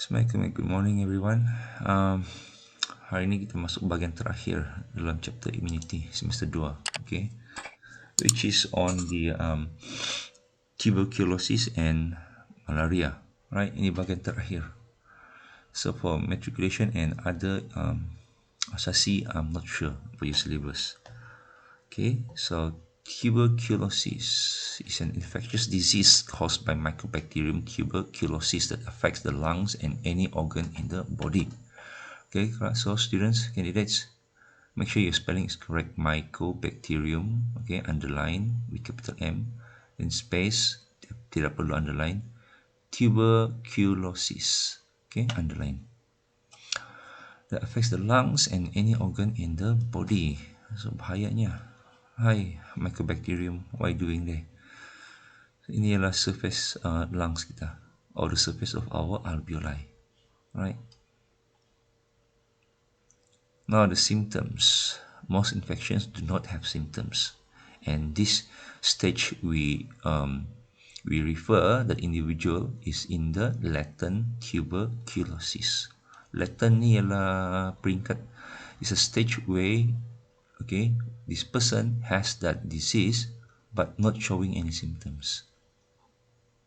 Assalamualaikum, good morning everyone. Hari ini kita masuk bahagian terakhir dalam chapter immunity semester 2, okay, which is on the tuberculosis and malaria, right? Ini bahagian terakhir. So for matriculation and other asasi, I'm not sure for your syllabus. Okay, so tuberculosis is an infectious disease caused by Mycobacterium tuberculosis that affects the lungs and any organ in the body. Okay, so students, candidates, make sure your spelling is correct. Mycobacterium, okay, underline with capital M, then space, tidak perlu underline. Tuberculosis, okay, underline. That affects the lungs and any organ in the body. So bahayanya. Hi, Mycobacterium, why doing there? So, ini adalah surface lungs kita, or the surface of our alveoli, right? Now the symptoms. Most infections do not have symptoms, and this stage we refer the individual is in the latent tuberculosis. Latent ni ialah peringkat, is a stage where, okay, this person has that disease but not showing any symptoms.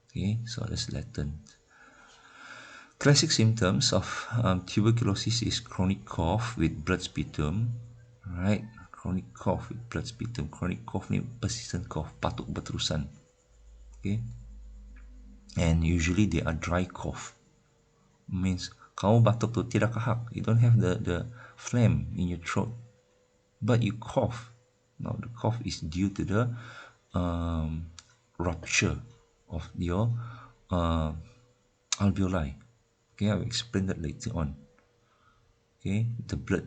Okay, so that's latent. Classic symptoms of tuberculosis is chronic cough with blood sputum, right? Chronic cough with blood sputum. Chronic cough ni persistent cough, batuk berterusan. Okay, and usually they are dry cough. Means kamu batuk tu tidak kahak, you don't have the phlegm in your throat, but you cough. Now the cough is due to the rupture of your alveoli. Okay, I will explain that later on. Okay, the blood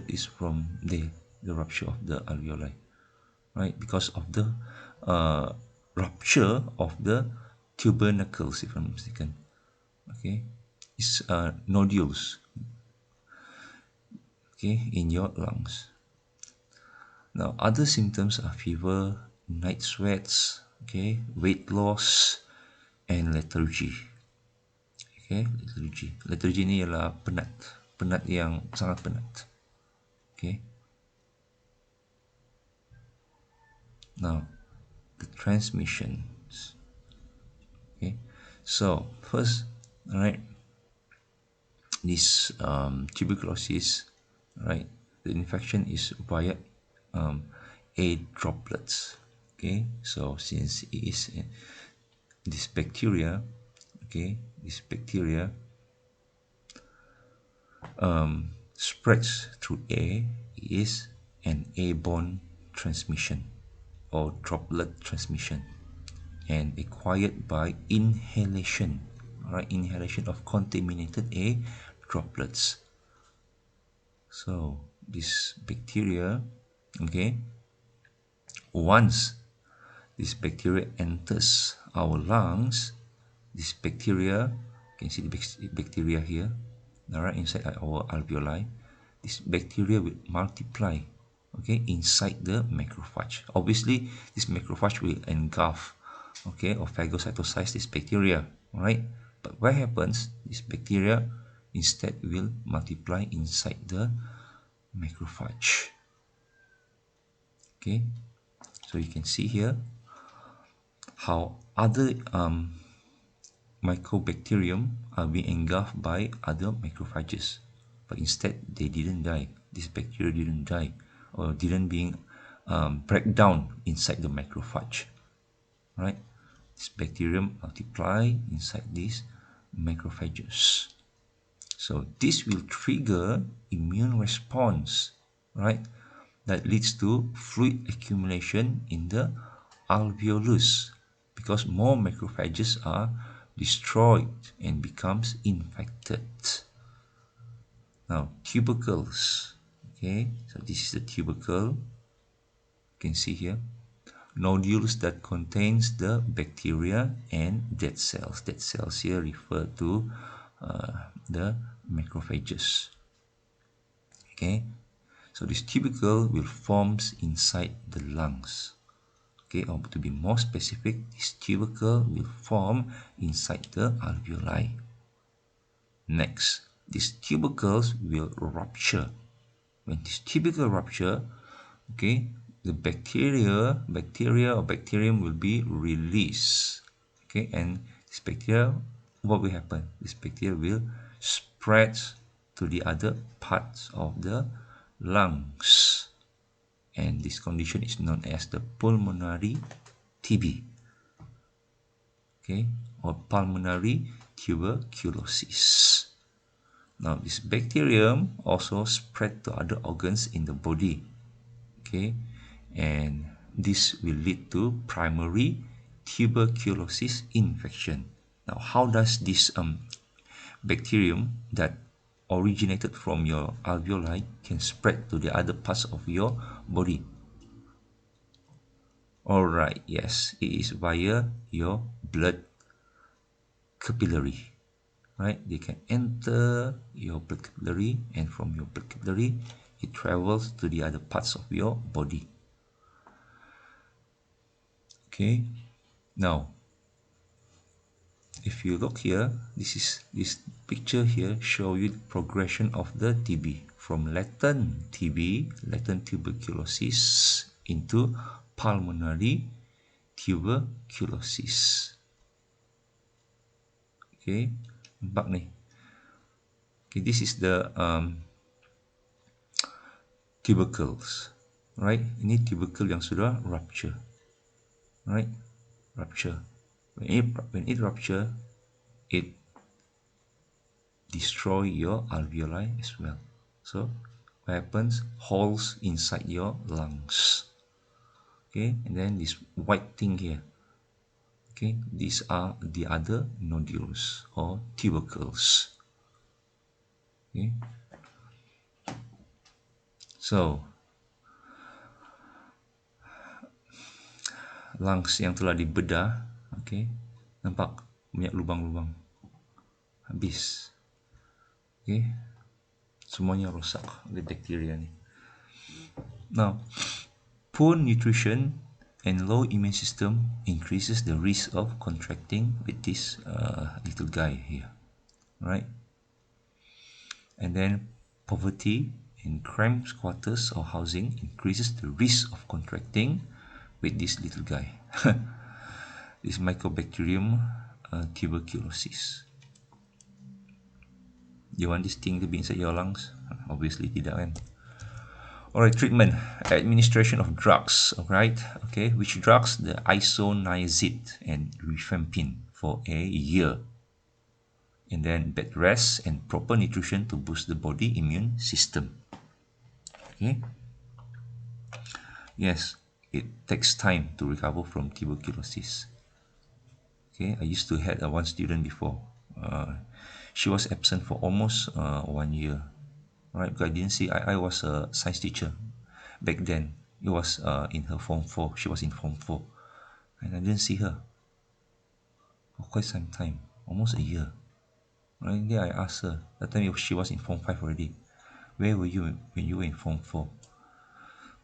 is from the rupture of the alveoli, right? Because of the rupture of the tubercles, if I'm not mistaken. Okay, it's nodules, okay, in your lungs. Now other symptoms are fever, night sweats, okay, weight loss, and lethargy. Okay, lethargy ni ialah penat yang sangat penat. Okay, now the transmissions. Okay, so first, all right, this tuberculosis, right, the infection is via air droplets. Okay, so since it is this bacteria, okay, this bacteria spreads through air, is an airborne transmission or droplet transmission, and acquired by inhalation, right? Inhalation of contaminated air droplets. So this bacteria, okay, once this bacteria enters our lungs, this bacteria, you can see the bacteria here, all right, inside our alveoli. This bacteria will multiply, okay, inside the macrophage. Obviously this macrophage will engulf, okay, or phagocytosize this bacteria, right? But what happens, this bacteria instead will multiply inside the macrophage. Okay, so you can see here how other mycobacterium are being engulfed by other macrophages, but instead they didn't die. This bacteria didn't die or didn't being break down inside the macrophage, right? This bacterium multiply inside these macrophages. So this will trigger immune response, right? That leads to fluid accumulation in the alveolus because more macrophages are destroyed and becomes infected. Now tubercles, okay, so this is the tubercle. You can see here nodules that contains the bacteria and dead cells. Dead cells here refer to the macrophages. Okay, so this tubercle will forms inside the lungs. Okay, or to be more specific, this tubercle will form inside the alveoli. Next, these tubercles will rupture. When this tubercle rupture, okay, the bacteria or bacterium will be released. Okay, and this bacteria, what will happen? This bacteria will spread to the other parts of the lungs. And this condition is known as the pulmonary TB. Okay, or pulmonary tuberculosis. Now, this bacterium also spread to other organs in the body. Okay, and this will lead to primary tuberculosis infection. Now, how does this bacterium that originated from your alveoli can spread to the other parts of your body? All right, yes, it is via your blood capillary. Right, they can enter your blood capillary, and from your blood capillary it travels to the other parts of your body. Okay, now if you look here, this picture here show you the progression of the TB from latent TB, latent tuberculosis, into pulmonary tuberculosis. Okay, nampak ni. Okay, this is the tubercles, right? Ini tubercle yang sudah rupture, right? Rupture. When it rupture, it destroy your alveoli as well. So what happens? Holes inside your lungs. Okay, and then this white thing here. Okay, these are the other nodules or tubercles. Okay, so lungs yang telah dibedah, okay, nampak banyak lubang-lubang, habis. Okay, semuanya rosak oleh bakteria ni. Now, poor nutrition and low immune system increases the risk of contracting with this little guy here, right? And then poverty in cramped quarters or housing increases the risk of contracting with this little guy. This Mycobacterium tuberculosis. You want this thing to be inside your lungs? Obviously tidak kan. Alright, treatment, administration of drugs, alright, okay, which drugs? The isoniazid and rifampin for a year. And then bed rest and proper nutrition to boost the body immune system. Okay. Yes, it takes time to recover from tuberculosis. Okay, I used to have one student before. She was absent for almost 1 year. Right, because I didn't see. I was a science teacher back then. It was in her form 4. She was in form 4, and I didn't see her for quite some time, almost a year. Right, then I asked her. That time she was in form 5 already. Where were you when you were in form 4?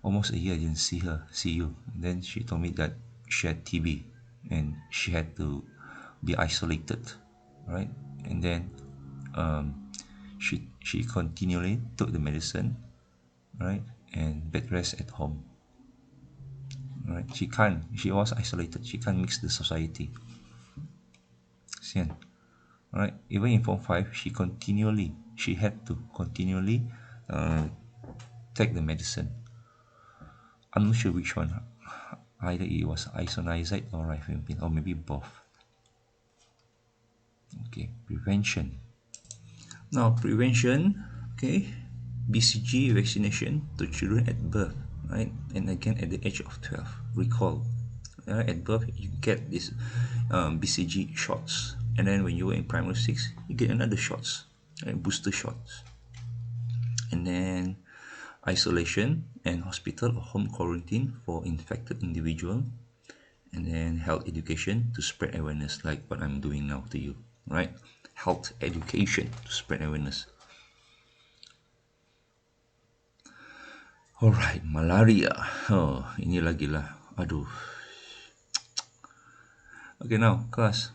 Almost a year I didn't see you. And then she told me that she had TB and she had to be isolated, right? And then she continually took the medicine, right? And bed rest at home, right? She was isolated. She can't mix the society. Sian. Right? Even in form 5, she had to continually take the medicine. I'm not sure which one. Either it was isoniazid or rifampin, or maybe both. Okay, prevention. Now, prevention, okay, BCG vaccination to children at birth, right? And again at the age of 12. Recall, at birth you get this BCG shots, and then when you were in primary 6, you get another shots, right? Booster shots. And then isolation and hospital or home quarantine for infected individual, and then health education to spread awareness, like what I'm doing now to you, right? Health education to spread awareness. Alright, malaria. Oh, ini lagi lah. Aduh. Okay, now class,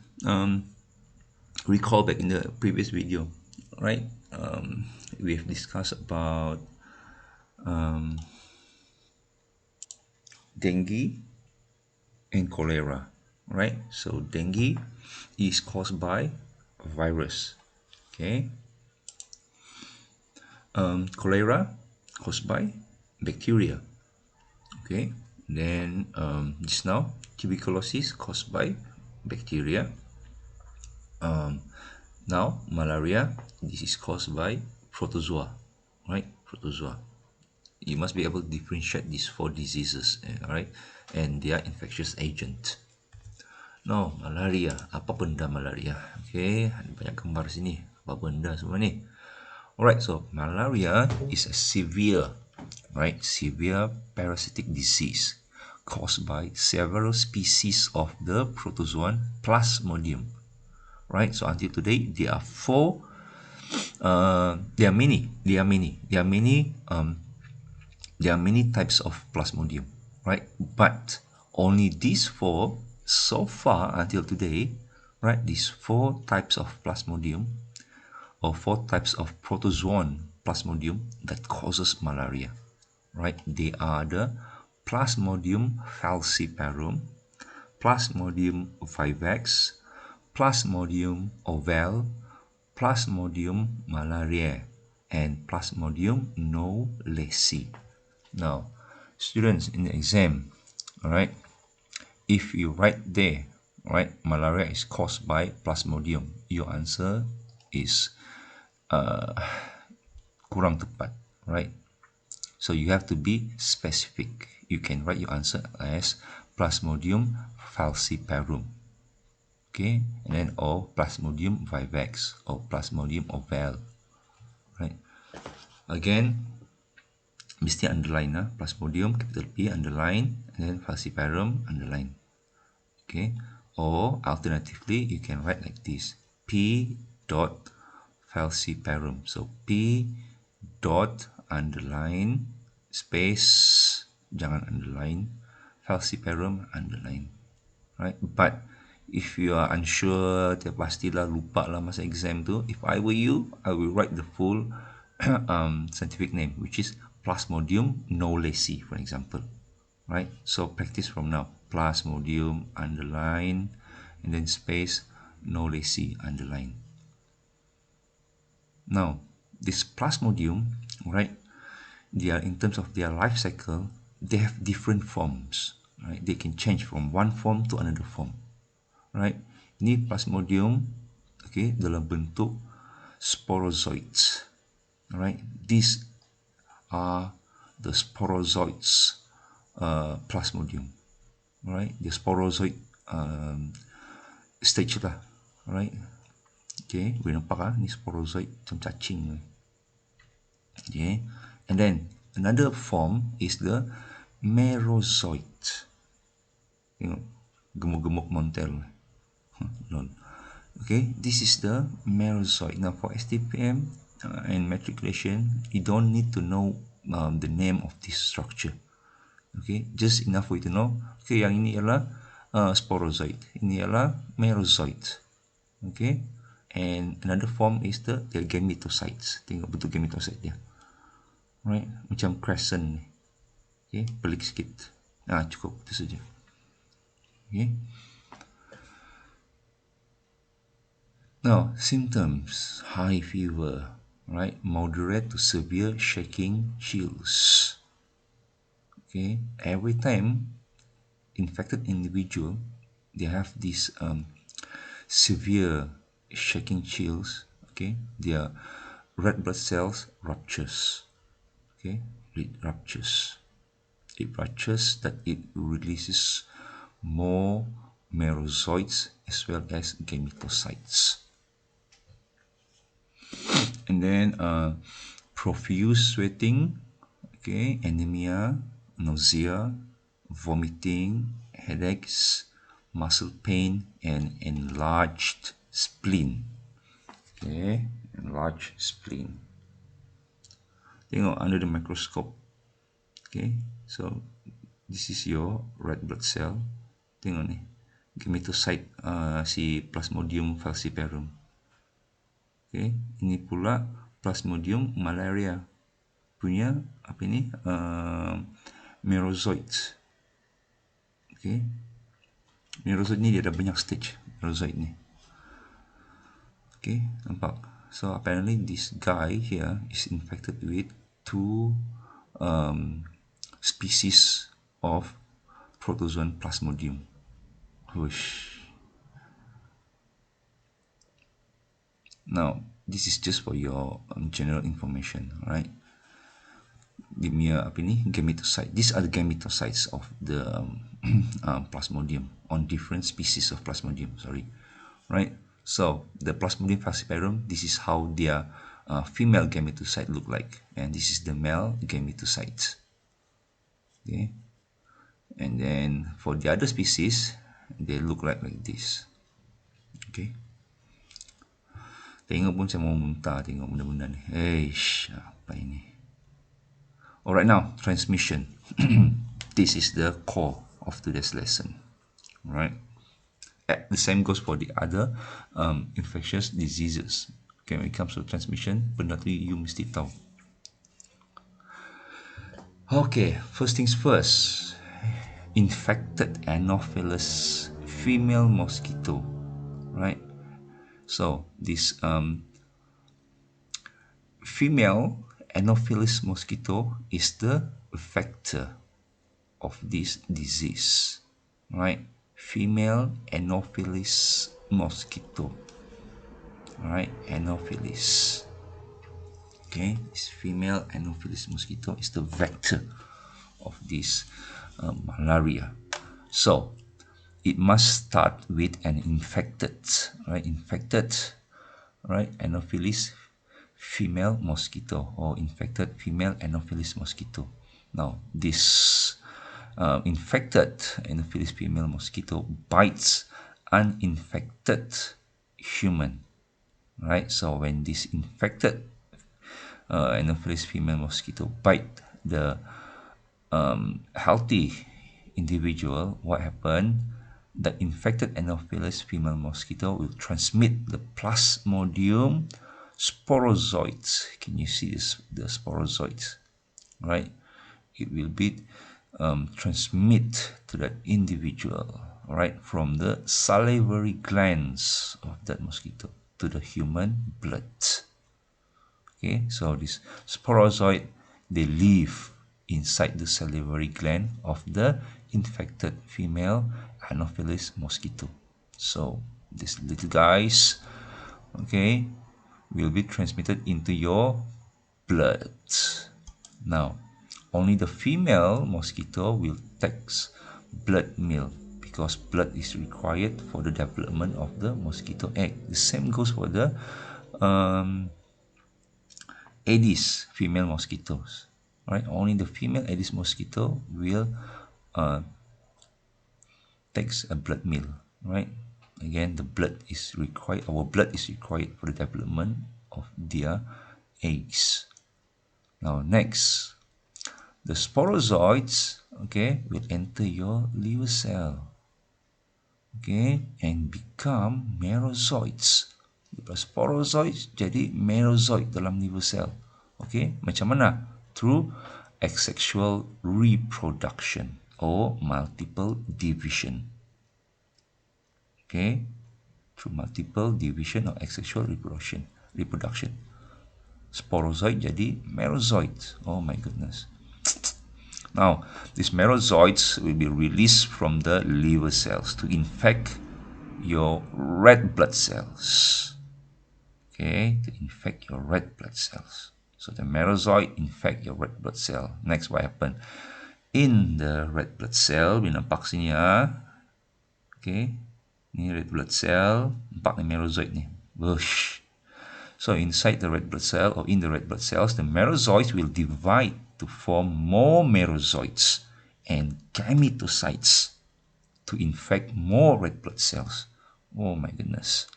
recall back in the previous video. right? We've discussed about dengue and cholera, right? So dengue is caused by a virus, okay? Cholera caused by bacteria, okay? Then just now tuberculosis caused by bacteria. Now malaria, this is caused by protozoa, right? Protozoa. You must be able to differentiate these four diseases, right? And their infectious agent. Now malaria, apa benda malaria? Okay, ada banyak gambar sini. Apa benda semua ni? Alright, so malaria is a severe, right, severe parasitic disease caused by several species of the protozoan Plasmodium. Right, so until today there are there are many types of Plasmodium, right? But only these four so far until today, right? These four types of Plasmodium or four types of protozoan Plasmodium that causes malaria, right? They are the Plasmodium falciparum, Plasmodium vivax, Plasmodium ovale, Plasmodium malariae, and Plasmodium knowlesi. Now, students in the exam, all right, if you write there, right, malaria is caused by Plasmodium, your answer is kurang tepat, right? So you have to be specific. You can write your answer as Plasmodium falciparum, okay, and then or Plasmodium vivax or Plasmodium ovale, right? Again, mesti underline, Plasmodium capital P underline, and then falciparum underline, okay? Or alternatively, you can write like this: P dot falciparum. So P dot underline space, jangan underline, falciparum underline, right? But if you are unsure, pastilah lupa lah masa exam tu, if I were you, I will write the full scientific name, which is Plasmodium knowlesi, for example, right? So practice from now: Plasmodium underline, and then space, knowlesi underline. Now this Plasmodium, right, they are, in terms of their life cycle, they have different forms, right? They can change from one form to another form, right? Ini Plasmodium, okay, dalam bentuk sporozoids, right? These are the sporozoids Plasmodium, right? The sporozoid stage lah, right? Okay, boleh nampak ni sporozoid macam cacing, okay. And then another form is the merozoid. Tengok gemuk-gemuk montel. Okay, this is the merozoid. Now for STPM and matriculation, you don't need to know the name of this structure. Okay, just enough for you to know. Okay, yang ini ialah sporozoid, ini ialah merozoid. Okay, and another form is the gametocytes. Tengok bentuk gametocyte dia, right? Macam crescent ni. Okay, pelik sikit. Cukup itu saja. Okay. Now, symptoms: high fever, right? Moderate to severe shaking, chills. Okay, every time infected individual, they have this severe shaking, chills. Okay, their red blood cells ruptures. Okay, it ruptures. It ruptures, that it releases more merozoids as well as gametocytes. And then profuse sweating, okay, anemia, nausea, vomiting, headaches, muscle pain, and enlarged spleen. Okay, enlarged spleen. Tengok under the microscope. Okay, so this is your red blood cell. Tengok ni, gametocyte si Plasmodium falciparum. Okay, ini pula Plasmodium malaria punya apa ini merozoites. Okay, merozoid ni dia ada banyak stage merozoid ni. Okay, nampak? So apparently this guy here is infected with two species of protozoan Plasmodium. Whoosh. Now, this is just for your general information, right? Dia punya apa ni gametocyte. These are the gametocytes of the Plasmodium on different species of Plasmodium. Sorry, right? So the Plasmodium falciparum. This is how their female gametocyte look like, and this is the male gametocyte. Okay, and then for the other species, they look like this. Okay. Tengok pun saya mau muntah tengok benda-benda ni. Eish, apa ini? Alright, now transmission. This is the core of today's lesson. Right? The same goes for the other infectious diseases. Okay, when it comes to transmission, benda tu you mesti tahu. Okay, first things first. Infected Anopheles female mosquito. Right? So this female Anopheles mosquito is the vector of this disease, right? Female Anopheles mosquito, right? Anopheles. Okay, this female Anopheles mosquito is the vector of this malaria. So it must start with an infected, right? Infected, right? Anopheles female mosquito or infected female Anopheles mosquito. Now, this infected Anopheles female mosquito bites uninfected human, right? So when this infected Anopheles female mosquito bite the healthy individual, what happened? The infected Anopheles female mosquito will transmit the Plasmodium sporozoites. Can you see this? The sporozoites, right? It will be transmit to that individual, right, from the salivary glands of that mosquito to the human blood. Okay, so this sporozoid, they live inside the salivary gland of the infected female Anopheles mosquito. So these little guys, okay, will be transmitted into your blood. Now, only the female mosquito will take blood meal because blood is required for the development of the mosquito egg. The same goes for the Aedes female mosquitoes, right? Only the female Aedes mosquito will takes a blood meal, right? Again, the blood is required. Our blood is required for the development of their eggs. Now, next, the sporozoites, okay, will enter your liver cell, okay, and become merozoites. Sporozoites jadi merozoid dalam liver cell, okay. Macam mana? Through asexual reproduction or multiple division. Okay, through multiple division or asexual reproduction. Sporozoid jadi merozoids. Oh my goodness. Now, these merozoids will be released from the liver cells to infect your red blood cells. Okay, to infect your red blood cells. So the merozoid infect your red blood cell. Next, what happened? In the red blood cell, we nampak sini ya. Okay, ni red blood cell, nampak ni merozoid ni. Whoosh. So inside the red blood cell or in the red blood cells, the merozoids will divide to form more merozoids and gametocytes to infect more red blood cells. Oh my goodness.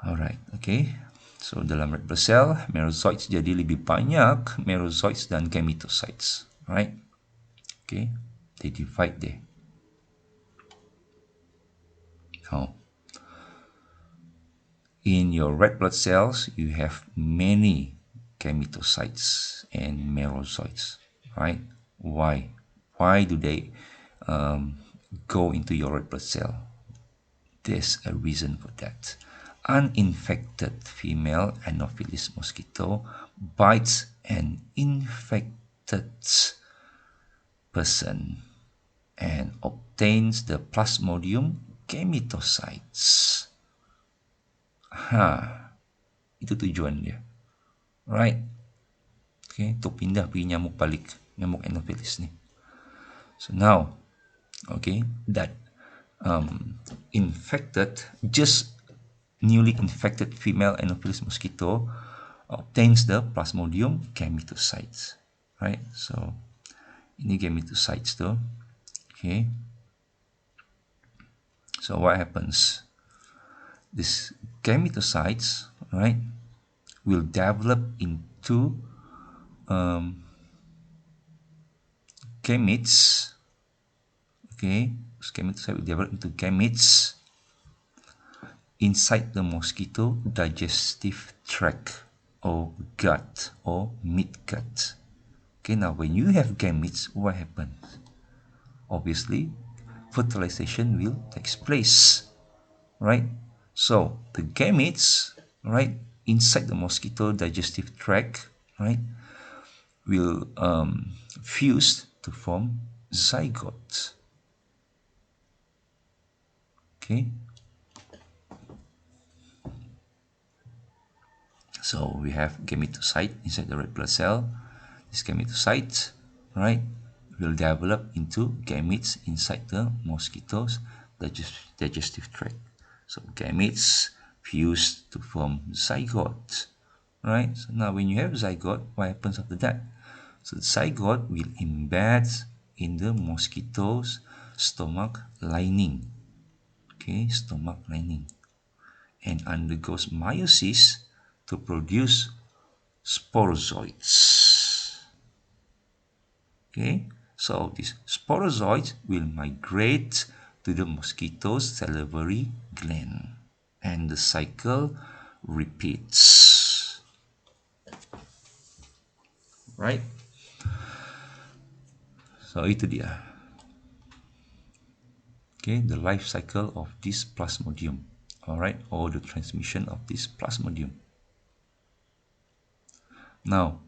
Alright, okay. So dalam red blood cell, merozoids jadi lebih banyak merozoids dan gametocytes. Right? Okay. They divide there. Now, in your red blood cells, you have many gametocytes and merozoites, right? Why? Why do they go into your red blood cell? There's a reason for that. Uninfected female Anopheles mosquito bites an infected person and obtains the Plasmodium gametocytes. Itu tujuan dia. Right? Okay, untuk pindah pergi nyamuk balik, nyamuk Anopheles ni. So now, okay, that just newly infected female Anopheles mosquito obtains the Plasmodium gametocytes, right? So ini gametocytes tu, okay. So what happens? These gametocytes, right, will develop into gametes. Okay, so gametocytes will develop into gametes inside the mosquito digestive tract or gut or midgut. Okay, now when you have gametes, what happens? Obviously, fertilization will take place, right? So the gametes, right, inside the mosquito digestive tract, right, will fuse to form zygotes. Okay. So we have gametocyte inside the red blood cell. This gametocyte, right, will develop into gametes inside the mosquito's digestive tract. So gametes fuse to form zygote, right? So now when you have zygote, what happens after that? So the zygote will embed in the mosquito's stomach lining, okay, stomach lining, and undergoes meiosis to produce sporozoites. Okay, so these sporozoites will migrate to the mosquito's salivary gland, and the cycle repeats. Right? So itu dia. Okay, the life cycle of this Plasmodium. Alright, or the transmission of this Plasmodium. Now,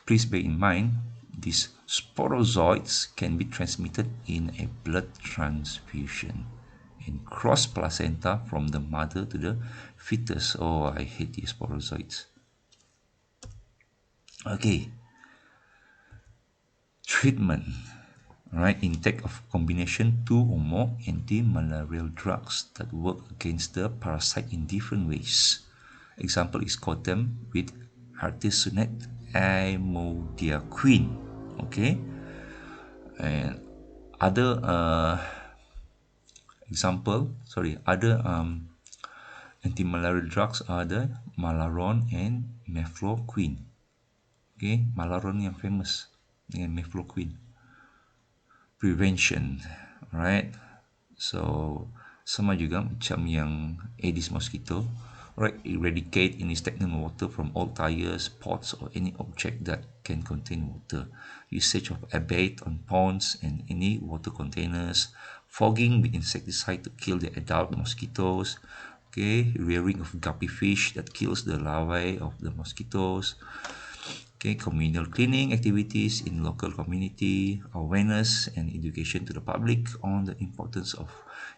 please bear in mind, these sporozoites can be transmitted in a blood transfusion and cross placenta from the mother to the fetus. Oh, I hate these sporozoites. Okay. Treatment. Right, intake of combination 2 or more anti-malarial drugs that work against the parasite in different ways. Example is Cotem with artesunate amodiaquine. Okay, and other other anti-malarial drugs are the Malaron and mefloquine. Okay, Malaron yang famous dengan mefloquine. Prevention, right? So sama juga macam yang Aedes mosquito, right? Eradicate any stagnant water from all tires, pots, or any object that can contain water. Usage of abate on ponds and any water containers. Fogging with insecticide to kill the adult mosquitoes. Okay, rearing of guppy fish that kills the larvae of the mosquitoes. Okay, communal cleaning activities in local community, awareness and education to the public on the importance of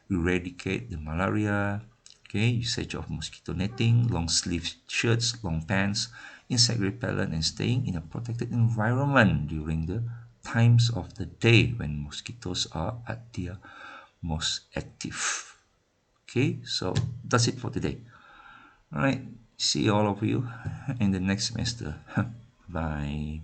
eradicate the malaria. Okay, usage of mosquito netting, long sleeve shirts, long pants, insect repellent, and staying in a protected environment during the times of the day when mosquitoes are at their most active. Okay, so that's it for today. All right, see all of you in the next semester. Bye.